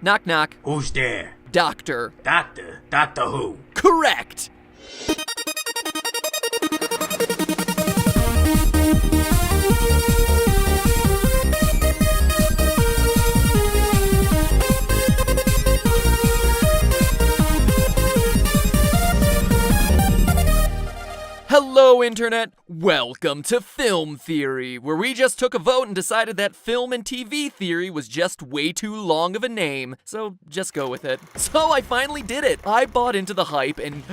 Knock knock. Who's there? Doctor. Doctor? Doctor who? Correct! Hello, Internet! Welcome to Film Theory, where we just took a vote and decided that film and TV theory was just way too long of a name, so just go with it. So I finally did it! I bought into the hype and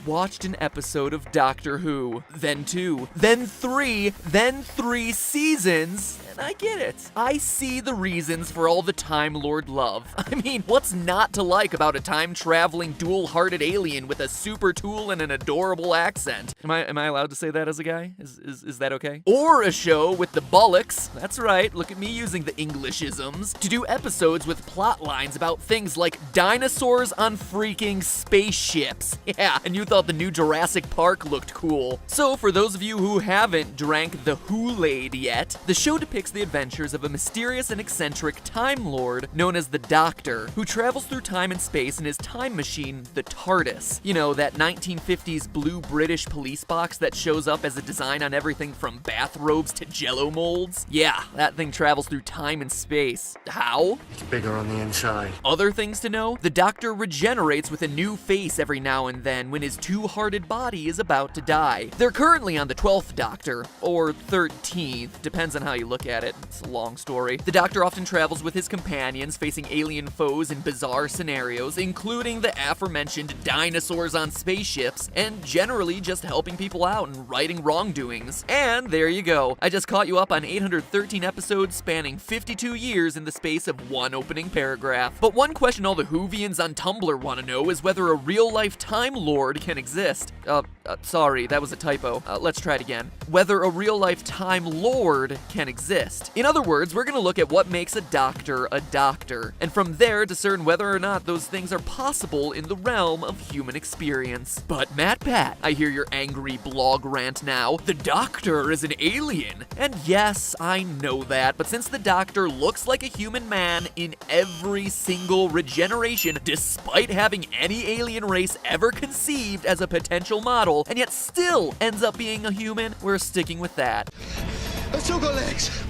watched an episode of Doctor Who, then 2, then 3, then 3 seasons, and I get it. I see the reasons for all the Time Lord love. I mean, what's not to like about a time-traveling, dual-hearted alien with a super tool and an adorable accent? Am I allowed to say that as a guy? Is that okay? Or a show with the bollocks, that's right, look at me using the Englishisms, to do episodes with plot lines about things like dinosaurs on freaking spaceships. Yeah, and you thought the new Jurassic Park looked cool. So for those of you who haven't drank the Kool-Aid yet, the show depicts the adventures of a mysterious and eccentric Time Lord known as the Doctor, who travels through time and space in his time machine, the TARDIS. You know, that 1950s blue British police box that shows up as a design on everything from bathrobes to Jell-O molds? Yeah, that thing travels through time and space. How? It's bigger on the inside. Other things to know? The Doctor regenerates with a new face every now and then when his two-hearted body is about to die. They're currently on the 12th Doctor, or 13th, depends on how you look at it. It's a long story. The Doctor often travels with his companions, facing alien foes in bizarre scenarios, including the aforementioned dinosaurs on spaceships, and generally just helping people out and righting wrongdoings. And there you go. I just caught you up on 813 episodes spanning 52 years in the space of one opening paragraph. But one question all the Whovians on Tumblr want to know is whether a real-life Time Lord can exist. Sorry, that was a typo. Let's try it again. Whether a real-life Time Lord can exist. In other words, we're gonna look at what makes a doctor, and from there discern whether or not those things are possible in the realm of human experience. But Matt Pat, I hear your angry blog rant now. The Doctor is an alien. And yes, I know that, but since the Doctor looks like a human man in every single regeneration, despite having any alien race ever conceived as a potential model, and yet still ends up being a human, we're sticking with that. I've still got legs.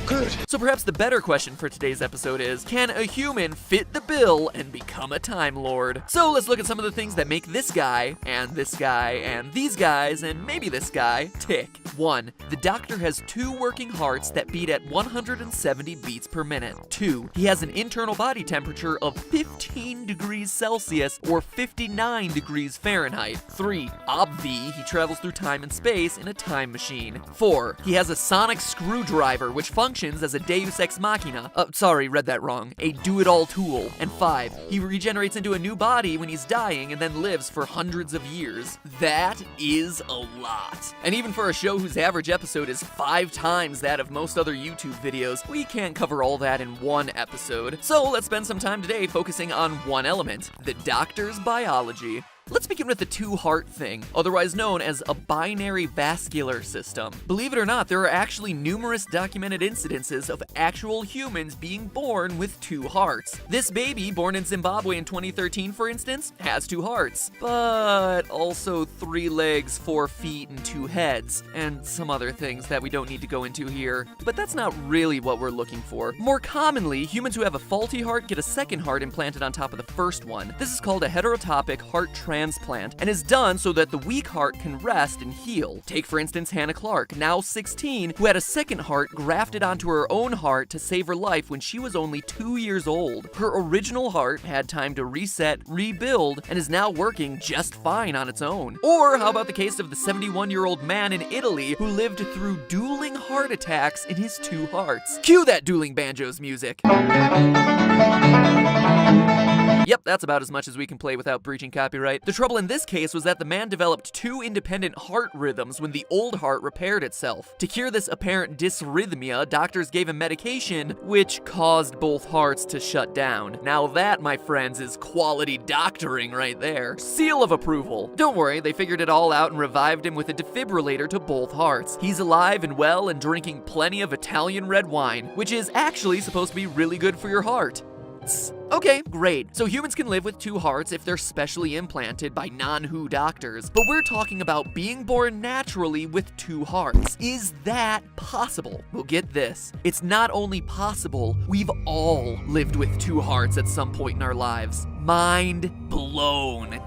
Good. So perhaps the better question for today's episode is, can a human fit the bill and become a Time Lord? So let's look at some of the things that make this guy, and this guy, and these guys, and maybe this guy, tick. 1. The Doctor has 2 working hearts that beat at 170 beats per minute. 2. He has an internal body temperature of 15 degrees Celsius or 59 degrees Fahrenheit. 3. Obvi, he travels through time and space in a time machine. 4. He has a sonic screwdriver which functions as a deus ex machina. Sorry, read that wrong. A do-it-all tool. And 5. He regenerates into a new body when he's dying and then lives for hundreds of years. That is a lot. And even for a show whose average episode is 5 times that of most other YouTube videos, we can't cover all that in one episode. So let's spend some time today focusing on one element, the Doctor's biology. Let's begin with the two-heart thing, otherwise known as a binary vascular system. Believe it or not, there are actually numerous documented incidences of actual humans being born with 2 hearts. This baby, born in Zimbabwe in 2013, for instance, has 2 hearts, but also 3 legs, 4 feet, and 2 heads, and some other things that we don't need to go into here. But that's not really what we're looking for. More commonly, humans who have a faulty heart get a second heart implanted on top of the first one. This is called a heterotopic heart transplant and is done so that the weak heart can rest and heal. Take for instance Hannah Clark, now 16, who had a second heart grafted onto her own heart to save her life when she was only 2 years old. Her original heart had time to reset, rebuild, and is now working just fine on its own. Or how about the case of the 71-year-old man in Italy who lived through dueling heart attacks in his 2 hearts. Cue that dueling banjos music. Yep, that's about as much as we can play without breaching copyright. The trouble in this case was that the man developed 2 independent heart rhythms when the old heart repaired itself. To cure this apparent dysrhythmia, doctors gave him medication, which caused both hearts to shut down. Now that, my friends, is quality doctoring right there. Seal of approval. Don't worry, they figured it all out and revived him with a defibrillator to both hearts. He's alive and well and drinking plenty of Italian red wine, which is actually supposed to be really good for your heart. hearts. Okay, great. So humans can live with 2 hearts if they're specially implanted by non-WHO doctors, but we're talking about being born naturally with 2 hearts. Is that possible? Well, get this. It's not only possible, we've all lived with 2 hearts at some point in our lives. Mind blown.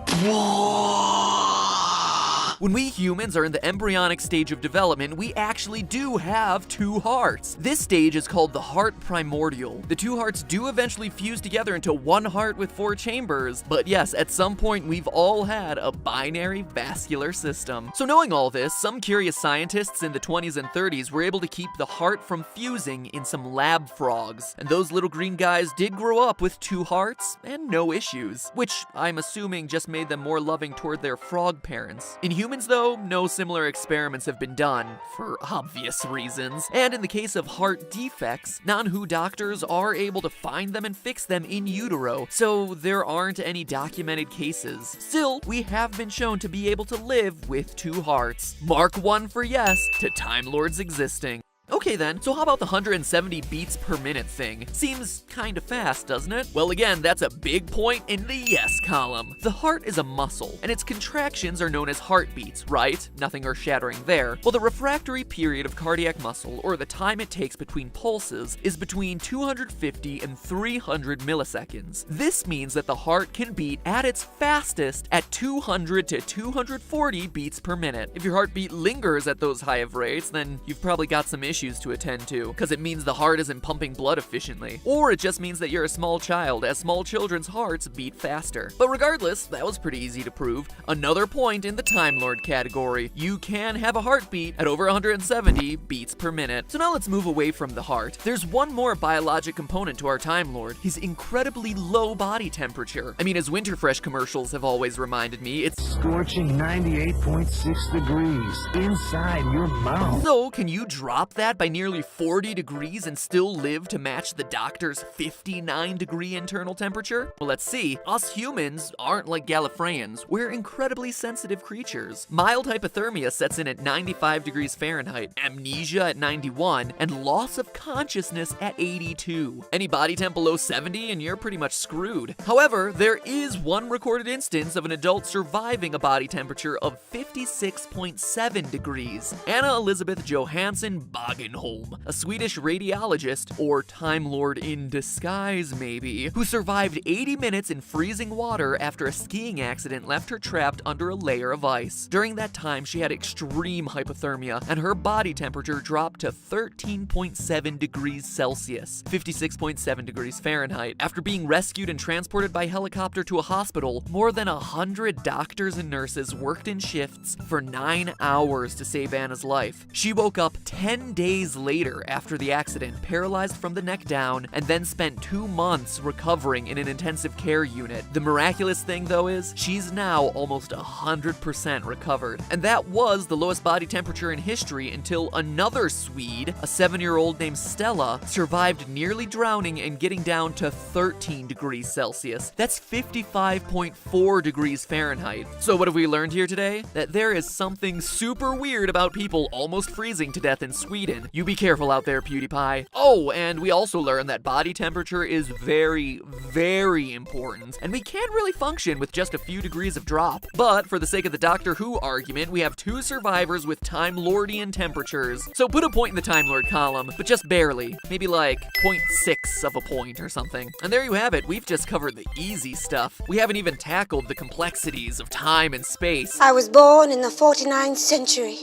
When we humans are in the embryonic stage of development, we actually do have 2 hearts. This stage is called the heart primordial. The 2 hearts do eventually fuse together into 1 heart with 4 chambers, but yes, at some point we've all had a binary vascular system. So knowing all this, some curious scientists in the 20s and 30s were able to keep the heart from fusing in some lab frogs. And those little green guys did grow up with 2 hearts and no issues, which I'm assuming just made them more loving toward their frog parents. In humans, though, no similar experiments have been done, for obvious reasons. And in the case of heart defects, non-WHO doctors are able to find them and fix them in utero, so there aren't any documented cases. Still, we have been shown to be able to live with 2 hearts. Mark 1 for yes to Time Lords existing. Okay then, so how about the 170 beats per minute thing? Seems kinda fast, doesn't it? Well again, that's a big point in the yes column. The heart is a muscle, and its contractions are known as heartbeats, right? Nothing earth-shattering there. Well, the refractory period of cardiac muscle, or the time it takes between pulses, is between 250 and 300 milliseconds. This means that the heart can beat at its fastest at 200 to 240 beats per minute. If your heartbeat lingers at those high of rates, then you've probably got some issues to attend to, because it means the heart isn't pumping blood efficiently. Or it just means that you're a small child, as small children's hearts beat faster. But regardless, that was pretty easy to prove. Another point in the Time Lord category. You can have a heartbeat at over 170 beats per minute. So now let's move away from the heart. There's one more biologic component to our Time Lord, his incredibly low body temperature. I mean, as Winterfresh commercials have always reminded me, it's scorching 98.6 degrees inside your mouth. So, can you drop that by nearly 40 degrees and still live to match the doctor's 59-degree internal temperature? Well, let's see. Us humans aren't like Gallifreyans. We're incredibly sensitive creatures. Mild hypothermia sets in at 95 degrees Fahrenheit, amnesia at 91, and loss of consciousness at 82. Any body temp below 70 and you're pretty much screwed. However, there is one recorded instance of an adult surviving a body temperature of 56.7 degrees. Anna Elizabeth Johansson Bagenholm, a Swedish radiologist, or Time Lord in disguise maybe, who survived 80 minutes in freezing water after a skiing accident left her trapped under a layer of ice. During that time, she had extreme hypothermia, and her body temperature dropped to 13.7 degrees Celsius, 56.7 degrees Fahrenheit. After being rescued and transported by helicopter to a hospital, more than 100 doctors and nurses worked in shifts for 9 hours to save Anna's life. She woke up 10 days later after the accident, paralyzed from the neck down, and then spent 2 months recovering in an intensive care unit. The miraculous thing, though, is she's now almost 100% recovered. And that was the lowest body temperature in history until another Swede, a 7-year-old named Stella, survived nearly drowning and getting down to 13 degrees Celsius. That's 55.4 degrees Fahrenheit. So what have we learned here today? That there is something super weird about people almost freezing to death in Sweden. You be careful out there, PewDiePie. Oh, and we also learned that body temperature is very, very important, and we can't really function with just a few degrees of drop. But for the sake of the Doctor Who argument, we have 2 survivors with Time Lordian temperatures. So put a point in the Time Lord column, but just barely. Maybe like 0.6 of a point or something. And there you have it. We've just covered the easy stuff. We haven't even tackled the complexities of time and space. I was born in the 49th century.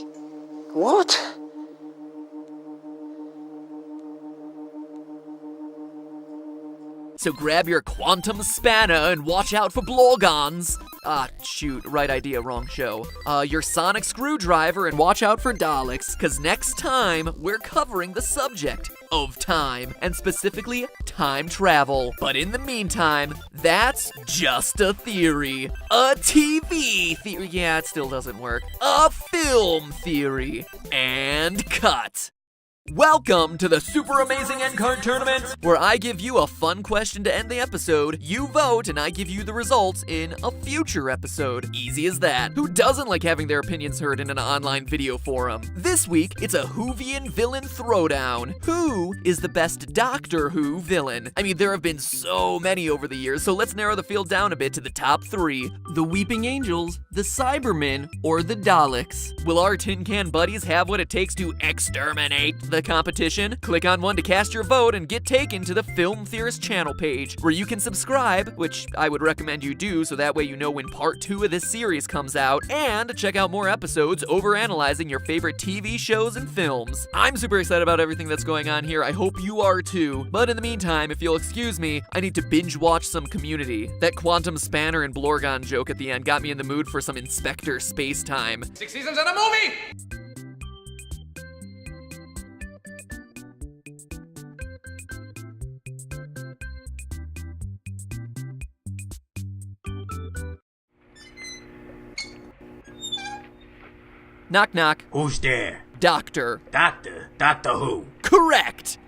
What? So grab your quantum spanner and watch out for blorgons. Ah, shoot, right idea, wrong show. Your sonic screwdriver and watch out for Daleks, cause next time we're covering the subject of time, and specifically time travel. But in the meantime, that's just a theory. A TV theory, yeah, it still doesn't work. A film theory. And cut. Welcome to the Super Amazing End Card Tournament, where I give you a fun question to end the episode, you vote, and I give you the results in a future episode. Easy as that. Who doesn't like having their opinions heard in an online video forum? This week, it's a Whovian villain throwdown. Who is the best Doctor Who villain? I mean, there have been so many over the years, so let's narrow the field down a bit to the top 3. The Weeping Angels, the Cybermen, or the Daleks? Will our tin can buddies have what it takes to exterminate the competition? Click on one to cast your vote and get taken to the Film Theorist channel page, where you can subscribe, which I would recommend you do so that way you know when part 2 of this series comes out, and check out more episodes overanalyzing your favorite TV shows and films. I'm super excited about everything that's going on here. I hope you are too. But in the meantime, if you'll excuse me, I need to binge watch some Community. That Quantum Spanner and Blorgon joke at the end got me in the mood for some Inspector Space-Time. 6 seasons and a movie! Knock knock. Who's there? Doctor. Doctor? Doctor who? Correct!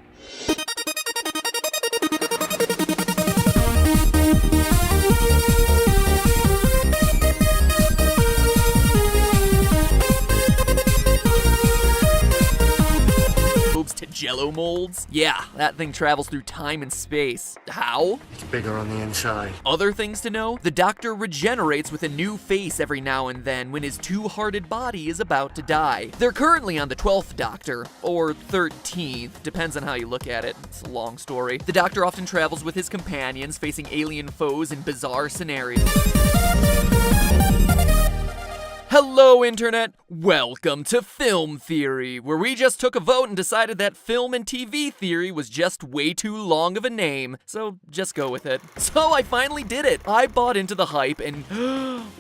To Jello molds? Yeah, that thing travels through time and space. How? It's bigger on the inside. Other things to know? The Doctor regenerates with a new face every now and then when his two-hearted body is about to die. They're currently on the 12th Doctor, or 13th, depends on how you look at it. It's a long story. The Doctor often travels with his companions, facing alien foes in bizarre scenarios. Hello, Internet! Welcome to Film Theory, where we just took a vote and decided that film and TV theory was just way too long of a name, so just go with it. So I finally did it! I bought into the hype and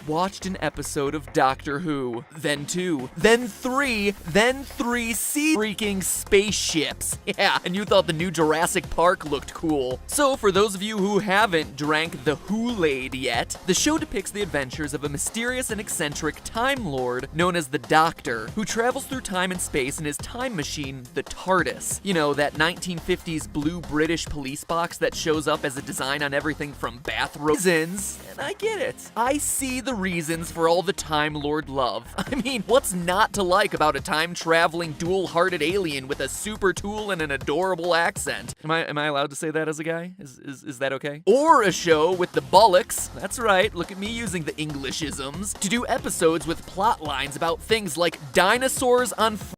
watched an episode of Doctor Who, then 2, then 3, then 3 sea-freaking spaceships. Yeah, and you thought the new Jurassic Park looked cool. So for those of you who haven't drank the Who-Laid yet, the show depicts the adventures of a mysterious and eccentric Time Lord known as the Doctor, who travels through time and space in his time machine, the TARDIS. You know, that 1950s blue British police box that shows up as a design on everything from bathrobes. And I get it. I see the reasons for all the Time Lord love. I mean, what's not to like about a time-traveling, dual-hearted alien with a super tool and an adorable accent? Am I allowed to say that as a guy? Is that okay? Or a show with the Bollocks, that's right, look at me using the Englishisms, to do episodes with plot lines about things like dinosaurs on